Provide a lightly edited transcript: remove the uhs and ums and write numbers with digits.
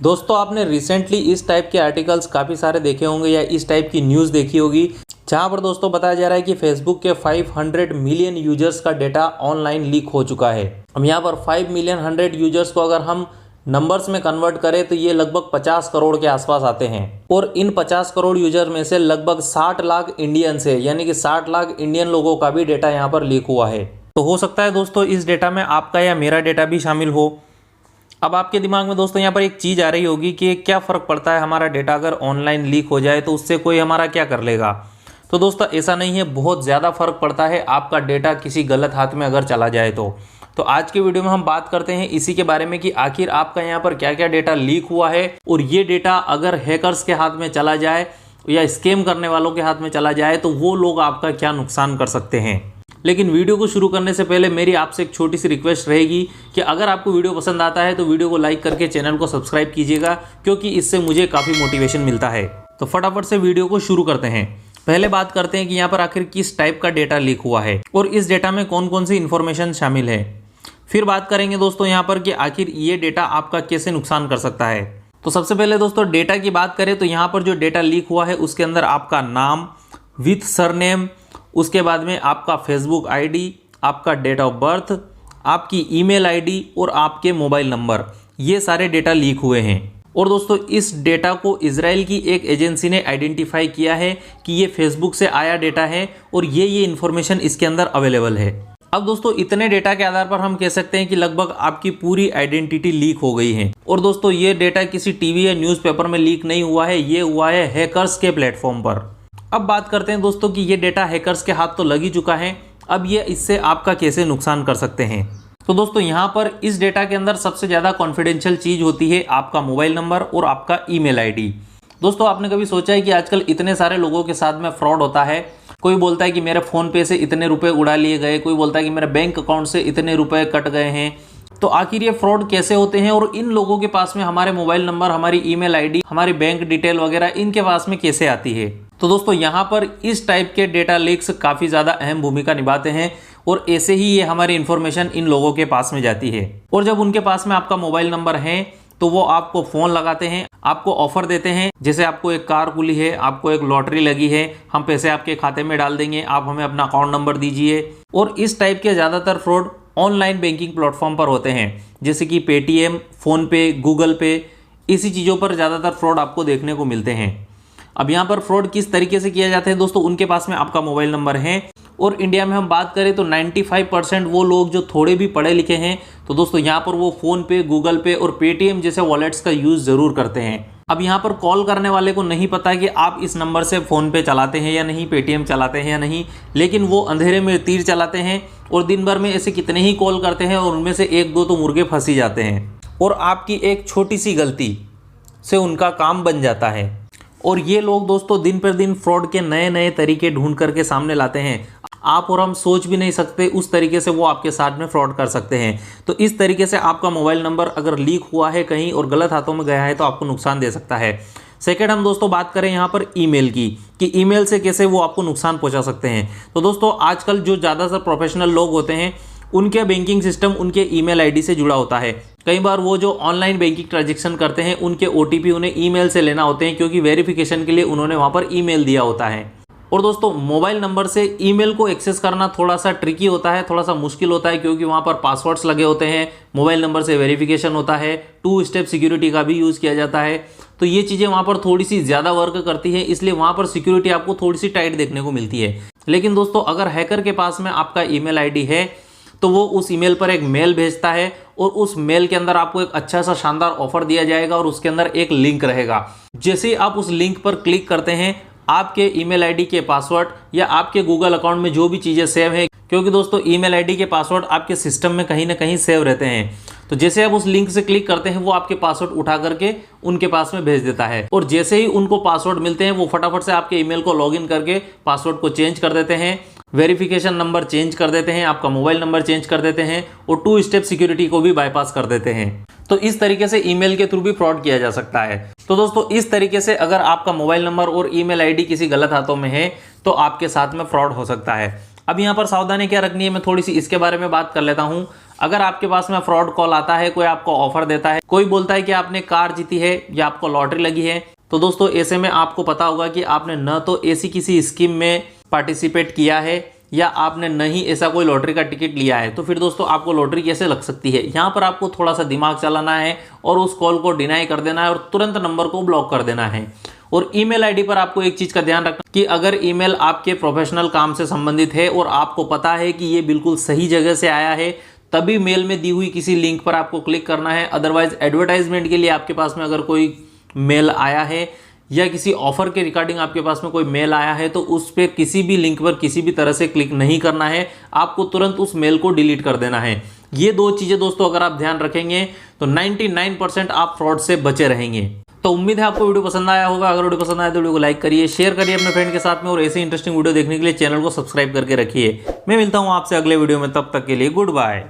दोस्तों आपने रिसेंटली इस टाइप के आर्टिकल्स काफ़ी सारे देखे होंगे या इस टाइप की न्यूज़ देखी होगी, जहां पर दोस्तों बताया जा रहा है कि फेसबुक के 500 मिलियन यूजर्स का डेटा ऑनलाइन लीक हो चुका है। अब यहां पर 5 मिलियन 100 यूजर्स को अगर हम नंबर्स में कन्वर्ट करें तो ये लगभग 50 करोड़ के आसपास आते हैं और इन 50 करोड़ यूजर में से लगभग 60 लाख इंडियंस है, यानी कि 60 लाख इंडियन लोगों का भी डेटा यहाँ पर लीक हुआ है। तो हो सकता है दोस्तों इस डेटा में आपका या मेरा डेटा भी शामिल हो। अब आपके दिमाग में दोस्तों यहाँ पर एक चीज़ आ रही होगी कि क्या फ़र्क पड़ता है, हमारा डेटा अगर ऑनलाइन लीक हो जाए तो उससे कोई हमारा क्या कर लेगा। तो दोस्तों ऐसा नहीं है, बहुत ज़्यादा फ़र्क पड़ता है आपका डेटा किसी गलत हाथ में अगर चला जाए तो आज के वीडियो में हम बात करते हैं इसी के बारे में कि आखिर आपका यहाँ पर क्या क्या डेटा लीक हुआ है और ये डेटा अगर हैकर्स के हाथ में चला जाए या स्कैम करने वालों के हाथ में चला जाए तो वो लोग आपका क्या नुकसान कर सकते हैं। लेकिन वीडियो को शुरू करने से पहले मेरी आपसे एक छोटी सी रिक्वेस्ट रहेगी कि अगर आपको वीडियो पसंद आता है तो वीडियो को लाइक करके चैनल को सब्सक्राइब कीजिएगा, क्योंकि इससे मुझे काफ़ी मोटिवेशन मिलता है। तो फटाफट से वीडियो को शुरू करते हैं। पहले बात करते हैं कि यहाँ पर आखिर किस टाइप का डेटा लीक हुआ है और इस डेटा में कौन कौन सी इन्फॉर्मेशन शामिल है। फिर बात करेंगे दोस्तों यहाँ पर कि आखिर ये डेटा आपका कैसे नुकसान कर सकता है। तो सबसे पहले दोस्तों डेटा की बात करें तो यहाँ पर जो डेटा लीक हुआ है उसके अंदर आपका नाम विथ सरनेम, उसके बाद में आपका फेसबुक आईडी, आपका डेट ऑफ बर्थ, आपकी ईमेल आईडी और आपके मोबाइल नंबर, ये सारे डेटा लीक हुए हैं। और दोस्तों इस डेटा को इजराइल की एक एजेंसी ने आइडेंटिफाई किया है कि ये फेसबुक से आया डेटा है और ये इन्फॉर्मेशन इसके अंदर अवेलेबल है। अब दोस्तों इतने डेटा के आधार पर हम कह सकते हैं कि लगभग आपकी पूरी आइडेंटिटी लीक हो गई है। और दोस्तों ये डेटा किसी टीवी या न्यूज़पेपर में लीक नहीं हुआ है, ये हुआ है हैकर्स के प्लेटफॉर्म पर। अब बात करते हैं दोस्तों कि ये डेटा हैकर्स के हाथ तो लग ही चुका है, अब ये इससे आपका कैसे नुकसान कर सकते हैं। तो दोस्तों यहाँ पर इस डेटा के अंदर सबसे ज़्यादा कॉन्फिडेंशियल चीज़ होती है आपका मोबाइल नंबर और आपका ईमेल आईडी। दोस्तों आपने कभी सोचा है कि आजकल इतने सारे लोगों के साथ में फ्रॉड होता है। कोई बोलता है कि मेरे फ़ोन पे से इतने रुपए उड़ा लिए गए, कोई बोलता है कि मेरे बैंक अकाउंट से इतने रुपए कट गए हैं। तो आखिर ये फ्रॉड कैसे होते हैं और इन लोगों के पास में हमारे मोबाइल नंबर, हमारी ईमेल आईडी, हमारी बैंक डिटेल वगैरह इनके पास में कैसे आती है। तो दोस्तों यहाँ पर इस टाइप के डेटा लीक्स काफ़ी ज़्यादा अहम भूमिका निभाते हैं और ऐसे ही ये हमारी इन्फॉर्मेशन इन लोगों के पास में जाती है। और जब उनके पास में आपका मोबाइल नंबर है तो वो आपको फ़ोन लगाते हैं, आपको ऑफर देते हैं, जैसे आपको एक कार खुली है, आपको एक लॉटरी लगी है, हम पैसे आपके खाते में डाल देंगे, आप हमें अपना अकाउंट नंबर दीजिए। और इस टाइप के ज़्यादातर फ्रॉड ऑनलाइन बैंकिंग प्लेटफॉर्म पर होते हैं, जैसे कि पेटीएम, फ़ोनपे, गूगल पे, इसी चीज़ों पर ज़्यादातर फ्रॉड आपको देखने को मिलते हैं। अब यहाँ पर फ्रॉड किस तरीके से किया जाता है दोस्तों, उनके पास में आपका मोबाइल नंबर है और इंडिया में हम बात करें तो 95% वो लोग जो थोड़े भी पढ़े लिखे हैं तो दोस्तों यहाँ पर वो फ़ोनपे, गूगल पे और पेटीएम जैसे वॉलेट्स का यूज़ ज़रूर करते हैं। अब यहाँ पर कॉल करने वाले को नहीं पता कि आप इस नंबर से फ़ोनपे चलाते हैं या नहीं, पेटीएम चलाते हैं या नहीं, लेकिन वो अंधेरे में तीर चलाते हैं और दिन भर में ऐसे कितने ही कॉल करते हैं और उनमें से एक दो तो मुर्गे फंस ही जाते हैं और आपकी एक छोटी सी गलती से उनका काम बन जाता है। और ये लोग दोस्तों दिन पर दिन फ्रॉड के नए नए तरीके ढूंढ करके सामने लाते हैं। आप और हम सोच भी नहीं सकते उस तरीके से वो आपके साथ में फ्रॉड कर सकते हैं। तो इस तरीके से आपका मोबाइल नंबर अगर लीक हुआ है कहीं और गलत हाथों में गया है तो आपको नुकसान दे सकता है। सेकेंड हम दोस्तों बात करें यहाँ पर ईमेल की कि ईमेल से कैसे वो आपको नुकसान पहुँचा सकते हैं। तो दोस्तों आजकल जो ज़्यादातर प्रोफेशनल लोग होते हैं उनके बैंकिंग सिस्टम उनके ईमेल आईडी से जुड़ा होता है। कई बार वो जो ऑनलाइन बैंकिंग ट्रांजैक्शन करते हैं उनके ओटीपी उन्हें ईमेल से लेना होते हैं, क्योंकि वेरिफिकेशन के लिए उन्होंने वहाँ पर ईमेल दिया होता है। और दोस्तों मोबाइल नंबर से ईमेल को एक्सेस करना थोड़ा सा ट्रिकी होता है, थोड़ा सा मुश्किल होता है, क्योंकि वहाँ पर पासवर्ड्स लगे होते हैं, मोबाइल नंबर से वेरिफिकेशन होता है, 2 स्टेप सिक्योरिटी का भी यूज़ किया जाता है। तो ये चीज़ें वहाँ पर थोड़ी सी ज़्यादा वर्क करती है, इसलिए वहाँ पर सिक्योरिटी आपको थोड़ी सी टाइट देखने को मिलती है। लेकिन दोस्तों अगर हैकर के पास में आपका ईमेल आईडी है तो वो उस ईमेल पर एक मेल भेजता है और उस मेल के अंदर आपको एक अच्छा सा शानदार ऑफर दिया जाएगा और उसके अंदर एक लिंक रहेगा। जैसे ही आप उस लिंक पर क्लिक करते हैं आपके ईमेल आईडी के पासवर्ड या आपके गूगल अकाउंट में जो भी चीज़ें सेव हैं, क्योंकि दोस्तों ईमेल आईडी के पासवर्ड आपके सिस्टम में कहीं ना कहीं सेव रहते हैं, तो जैसे आप उस लिंक से क्लिक करते हैं वो आपके पासवर्ड उठा करके उनके पास में भेज देता है। और जैसे ही उनको पासवर्ड मिलते हैं वो फटाफट से आपके ईमेल को लॉगिन करके पासवर्ड को चेंज कर देते हैं, वेरिफिकेशन नंबर चेंज कर देते हैं, आपका मोबाइल नंबर चेंज कर देते हैं और 2 स्टेप सिक्योरिटी को भी बाईपास कर देते हैं। तो इस तरीके से ईमेल के थ्रू भी फ्रॉड किया जा सकता है। तो दोस्तों इस तरीके से अगर आपका मोबाइल नंबर और ईमेल आईडी किसी गलत हाथों में है तो आपके साथ में फ्रॉड हो सकता है। अब यहाँ पर सावधानी क्या रखनी है, मैं थोड़ी सी इसके बारे में बात कर लेता हूँ। अगर आपके पास में फ्रॉड कॉल आता है, कोई आपको ऑफर देता है, कोई बोलता है कि आपने कार जीती है या आपको लॉटरी लगी है, तो दोस्तों ऐसे में आपको पता होगा कि आपने न तो ऐसी किसी स्कीम में पार्टिसिपेट किया है या आपने नहीं ऐसा कोई लॉटरी का टिकट लिया है, तो फिर दोस्तों आपको लॉटरी कैसे लग सकती है। यहाँ पर आपको थोड़ा सा दिमाग चलाना है और उस कॉल को डिनाई कर देना है और तुरंत नंबर को ब्लॉक कर देना है। और ईमेल आईडी पर आपको एक चीज का ध्यान रखना कि अगर ईमेल आपके प्रोफेशनल काम से संबंधित है और आपको पता है कि ये बिल्कुल सही जगह से आया है, तभी मेल में दी हुई किसी लिंक पर आपको क्लिक करना है। अदरवाइज एडवर्टाइजमेंट के लिए आपके पास में अगर कोई मेल आया है या किसी ऑफर के रिगार्डिंग आपके पास में कोई मेल आया है, तो उस पर किसी भी लिंक पर किसी भी तरह से क्लिक नहीं करना है, आपको तुरंत उस मेल को डिलीट कर देना है। ये दो चीजें दोस्तों अगर आप ध्यान रखेंगे तो 99% आप फ्रॉड से बचे रहेंगे। तो उम्मीद है आपको वीडियो पसंद आया होगा। अगर वीडियो पसंद आया तो वीडियो को लाइक करिए, शेयर करिए अपने फ्रेंड के साथ में और ऐसे इंटरेस्टिंग वीडियो देखने के लिए चैनल को सब्सक्राइब करके रखिए। मैं मिलता हूं आपसे अगले वीडियो में, तब तक के लिए गुड बाय।